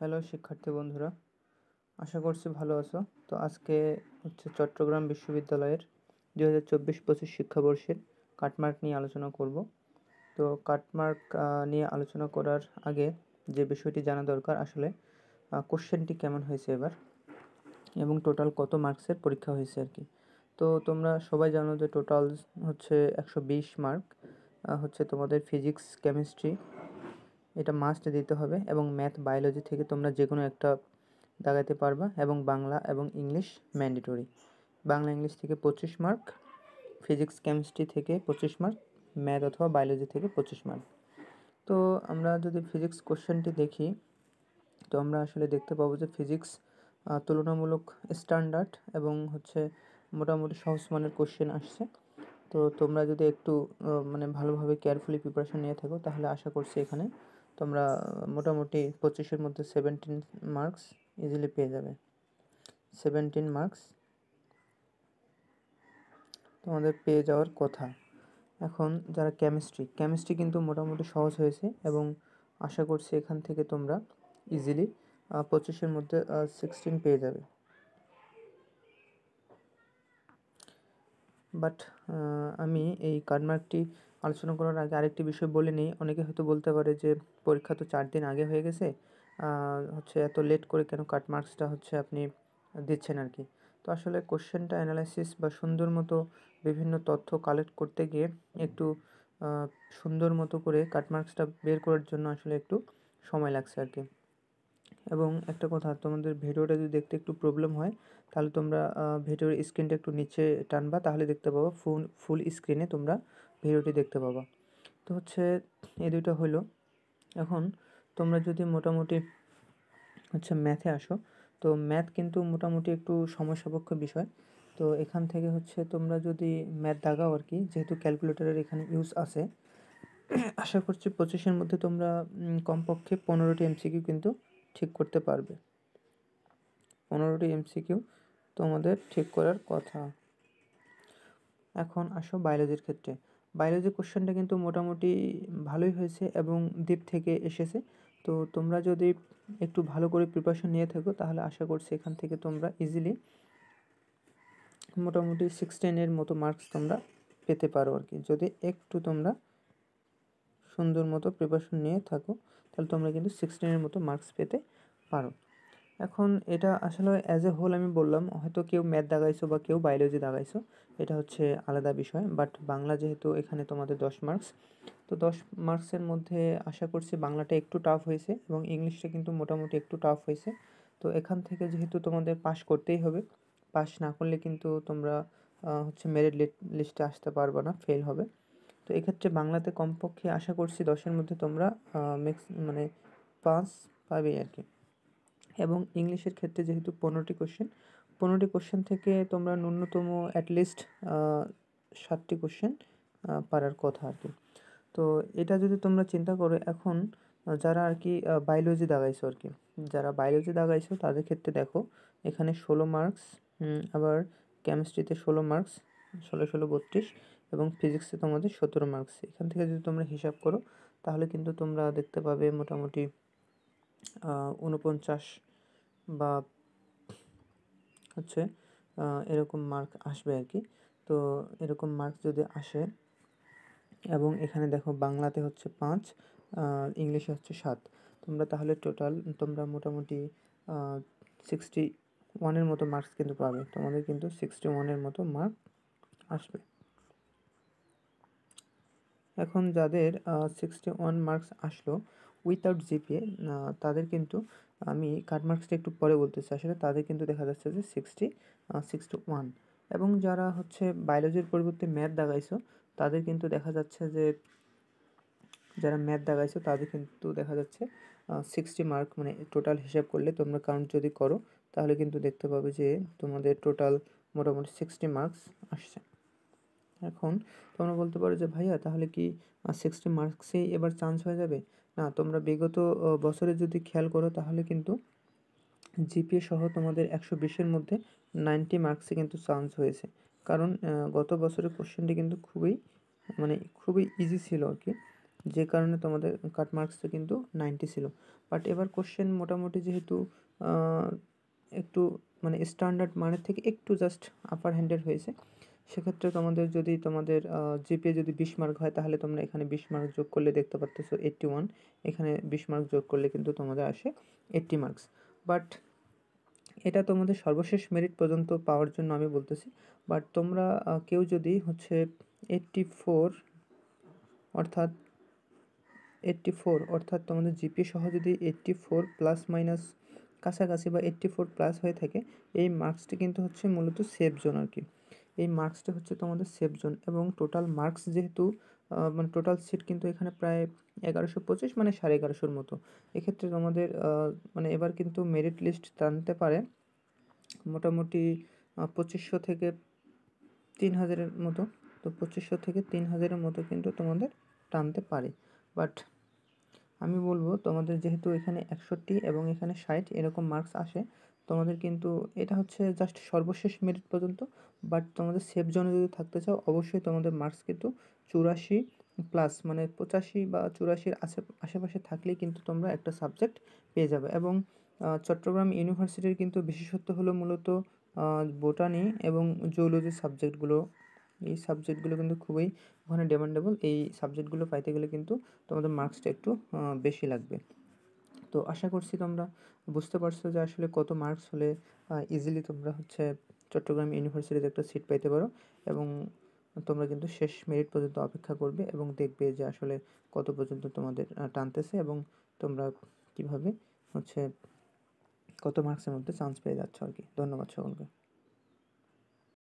Hello শিক্ষার্থী বন্ধুরা, আশা করছি ভালো আছো। তো আজকে হচ্ছে চট্টগ্রাম বিশ্ববিদ্যালয়ের 2024-25 শিক্ষাবর্ষের কাটমার্ক নিয়ে আলোচনা করব। তো কাটমার্ক নিয়ে আলোচনা করার আগে যে বিষয়টি জানা দরকার, আসলে কোশ্চেনটি কেমন হয়েছে এবার এবং টোটাল কত মার্কসের পরীক্ষা হয়েছে আর কি। তো তোমরা সবাই জানো যে টোটাল হচ্ছে 120 মার্ক হচ্ছে তোমাদের ফিজিক্স, কেমিস্ট্রি এটা মাস্ট দিতে হবে, এবং ম্যাথ, বায়োলজি থেকে তোমরা যে কোনো একটা দাগাইতে পারবা, এবং বাংলা এবং ইংলিশ ম্যান্ডেটরি। বাংলা ইংলিশ থেকে 25 মার্ক, ফিজিক্স কেমিস্ট্রি থেকে 25 মার্ক, ম্যাথ অথবা বায়োলজি থেকে 25 মার্ক। তো আমরা যদি ফিজিক্স কোশ্চেনটি দেখি, তো আমরা আসলে দেখতে পাবো যে ফিজিক্স তুলনামূলক স্ট্যান্ডার্ড এবং হচ্ছে মোটামুটি সহজ মানের কোশ্চেন আসছে। তো তোমরা যদি একটু মানে ভালোভাবে কেয়ারফুলি প্রিপারেশন নিয়ে থাকো, তাহলে আশা করছি এখানে তোমরা মোটামুটি 25-এর মধ্যে 17 মার্কস ইজিলি পেয়ে যাবে। 17 মার্কস তোমাদের পেয়ে যাওয়ার কথা। এখন যারা কেমিস্ট্রি কিন্তু মোটামুটি সহজ হয়েছে, এবং আশা করছি এখান থেকে তোমরা ইজিলি 25-এর মধ্যে 16 পেয়ে যাবে। বাট আমি এই কাটমার্কটি আলোচনা করার আগে আরেকটি বিষয় বলে নিই। অনেকে হয়তো বলতে পারে যে পরীক্ষা তো 4 দিন আগে হয়ে গেছে, হচ্ছে এত লেট করে কেন কাটমার্কসটা হচ্ছে আপনি দিচ্ছেন আর কি। তো আসলে কোশ্চেনটা অ্যানালাইসিস বা সুন্দর মতো বিভিন্ন তথ্য কালেক্ট করতে গিয়ে একটু সুন্দর মতো করে কাটমার্কসটা বের করার জন্য আসলে একটু সময় লাগছে আর কি। এবং একটা কথা, তোমাদের ভিডিওটা যদি দেখতে একটু প্রবলেম হয়, তাহলে তোমরা ভিডিওর স্ক্রিনটা একটু নিচে টানবা, তাহলে দেখতে পাবা ফুল স্ক্রিনে তোমরা ভিডিওটি দেখতে পাবা। তো হচ্ছে এই দুইটা হলো। এখন তোমরা যদি মোটামুটি হচ্ছে ম্যাথে আসো, তো ম্যাথ কিন্তু মোটামুটি একটু সময় সাপেক্ষ বিষয়। তো এখান থেকে হচ্ছে তোমরা যদি ম্যাথ দাগাও আর কি, যেহেতু ক্যালকুলেটরের এখানে ইউজ আছে, আশা করছি 25-এর মধ্যে তোমরা কমপক্ষে 15টি এমসিকিউ কিন্তু ঠিক করতে পারবে। 15টি এমসিকিউ তোমাদের ঠিক করার কথা। এখন আসো বায়োলজির ক্ষেত্রে। বায়োলজি কোশ্চেনটা কিন্তু মোটামুটি ভালোই হয়েছে এবং দ্বীপ থেকে এসেছে। তো তোমরা যদি একটু ভালো করে প্রিপারেশন নিয়ে থাকো, তাহলে আশা করছি এখান থেকে তোমরা ইজিলি মোটামুটি 16-এর মতো মার্কস তোমরা পেতে পারো আর কি। যদি একটু তোমরা সুন্দর মতো প্রিপারেশন নিয়ে থাকো, তাহলে তোমরা কিন্তু 16-এর মতো মার্কস পেতে পারো। এখন এটা আসলে অ্যাজ এ হোল আমি বললাম, হয়তো কেউ ম্যাথ দাগাইছো বা কেউ বায়োলজি দাগাইছো, এটা হচ্ছে আলাদা বিষয়। বাট বাংলা যেহেতু এখানে তোমাদের 10 মার্কস, তো 10 মার্কসের মধ্যে আশা করছি বাংলাটা একটু টাফ হয়েছে এবং ইংলিশটা কিন্তু মোটামুটি একটু টাফ হয়েছে। তো এখান থেকে যেহেতু তোমাদের পাস করতেই হবে, পাস না করলে কিন্তু তোমরা হচ্ছে মেরিট লিস্টে আসতে পারবে না, ফেল হবে। তো এক্ষেত্রে বাংলাতে কমপক্ষে আশা করছি 10-এর মধ্যে তোমরা মানে 5 পাবে আর কি। এবং ইংলিশের ক্ষেত্রে যেহেতু 15টি কোশ্চেন থেকে তোমরা ন্যূনতম অ্যাটলিস্ট 7টি কোশ্চেন পারার কথা আর কি। তো এটা যদি তোমরা চিন্তা করো, এখন যারা আর কি বায়োলজি দাগাইছো আর কি, যারা বায়োলজি দাগাইছো তাদের ক্ষেত্রে দেখো এখানে 16 মার্কস, আবার কেমিস্ট্রিতে 16 মার্কস, 16 32, এবং ফিজিক্সে তোমাদের 17 মার্কস। এখান থেকে যদি তোমরা হিসাব করো, তাহলে কিন্তু তোমরা দেখতে পাবে মোটামুটি 49 বা হচ্ছে এরকম মার্ক আসবে আর কি। তো এরকম মার্ক যদি আসে, এবং এখানে দেখো বাংলাতে হচ্ছে 5, ইংলিশে হচ্ছে 7, তোমরা তাহলে টোটাল তোমরা মোটামুটি 61-এর মতো মার্কস কিন্তু পাবে। তোমাদের কিন্তু 61-এর মতো মার্ক আসবে। এখন যাদের 61 মার্কস আসলো উইথাউট জিপিএ, তাদের কিন্তু আমি কাট মার্কসটা একটু পরে বলতেছি। আসলে তাদের কিন্তু দেখা যাচ্ছে যে 61। এবং যারা হচ্ছে বায়োলজির পরিবর্তে ম্যাথ দাগাইছো, তাদের কিন্তু দেখা যাচ্ছে যে যারা ম্যাথ দাগাইছো তাদের কিন্তু দেখা যাচ্ছে 60 মার্ক, মানে টোটাল হিসাব করলে তোমরা কাউন্ট যদি করো, তাহলে কিন্তু দেখতে পাবে যে তোমাদের টোটাল মোটামুটি 60 মার্কস আসছে। এখন তোমরা বলতে পারো যে ভাইয়া তাহলে কি 60 মার্কসেই এবার চান্স হয়ে যাবে? না, তোমরা বিগত বছরে যদি খেয়াল করো, তাহলে কিন্তু জিপিএ সহ তোমাদের 120-এর মধ্যে 90 মার্কসে কিন্তু চান্স হয়েছে। কারণ গত বছরের কোশ্চেনটি কিন্তু খুবই ইজি ছিল আর কি। যে কারণে তোমাদের কাট মার্কসটা কিন্তু 90 ছিল। বাট এবার কোশ্চেন মোটামুটি যেহেতু একটু মানে স্ট্যান্ডার্ড মানের থেকে একটু জাস্ট আপার হ্যান্ডের হয়েছে, সেক্ষেত্রে তোমাদের যদি তোমাদের জিপিএ যদি 20 মার্ক হয় তাহলে তোমরা এখানে 20 মার্ক যোগ করলে দেখতে পারতেছো 81, এখানে 20 মার্ক যোগ করলে কিন্তু তোমাদের আসে 80 মার্কস। বাট এটা তোমাদের সর্বশেষ মেরিট পর্যন্ত পাওয়ার জন্য আমি বলতেছি। বাট তোমরা কেউ যদি হচ্ছে 84 অর্থাৎ 84 অর্থাৎ তোমাদের জিপিএ সহ যদি 84 প্লাস মাইনাস কাছাকাছি বা 84 প্লাস হয়ে থাকে, এই মার্কসটি কিন্তু হচ্ছে মূলত সেফ জোন আর কি। এই মার্কসটা হচ্ছে তোমাদের সেফ জোন, এবং টোটাল মার্কস যেহেতু মানে টোটাল সিট কিন্তু এখানে প্রায় 1125 মানে 1150 মতো। এক্ষেত্রে তোমাদের মানে এবার কিন্তু মেরিট লিস্ট টানতে পারে মোটামুটি 2500 থেকে 3000-এর মতো। তো 2500 থেকে 3000-এর মতো কিন্তু তোমাদের টানতে পারে। বাট আমি বলবো তোমাদের যেহেতু এখানে 61 এবং এখানে 60 এরকম মার্কস আসে, তোমাদের কিন্তু এটা হচ্ছে জাস্ট সর্বশেষ মেরিট পর্যন্ত। বাট তোমাদের সেফ জোনে যদি থাকতে চাও অবশ্যই তোমাদের মার্কস কিন্তু 84 প্লাস মানে 85 বা 84-র আশেপাশে থাকলেই কিন্তু তোমরা একটা সাবজেক্ট পেয়ে যাবে। এবং চট্টগ্রাম ইউনিভার্সিটির কিন্তু বিশেষত্ব হলো মূলত বোটানি এবং জুওলজি সাবজেক্টগুলো। এই সাবজেক্টগুলো কিন্তু খুবই ওখানে ডিমান্ডেবল। এই সাবজেক্টগুলো পাইতে গেলে কিন্তু তোমাদের মার্কসটা একটু বেশি লাগবে। তো আশা করছি তোমরা বুঝতে পারছো যে আসলে কত মার্কস হলে ইজিলি তোমরা হচ্ছে চট্টগ্রাম ইউনিভার্সিটিতে একটা সিট পাইতে পারো। এবং তোমরা কিন্তু শেষ মেরিট পর্যন্ত অপেক্ষা করবে এবং দেখবে যে আসলে কত পর্যন্ত তোমাদের টানতেছে এবং তোমরা কীভাবে হচ্ছে কত মার্কসের মধ্যে চান্স পেয়ে যাচ্ছ আর কি। ধন্যবাদ সকলকে।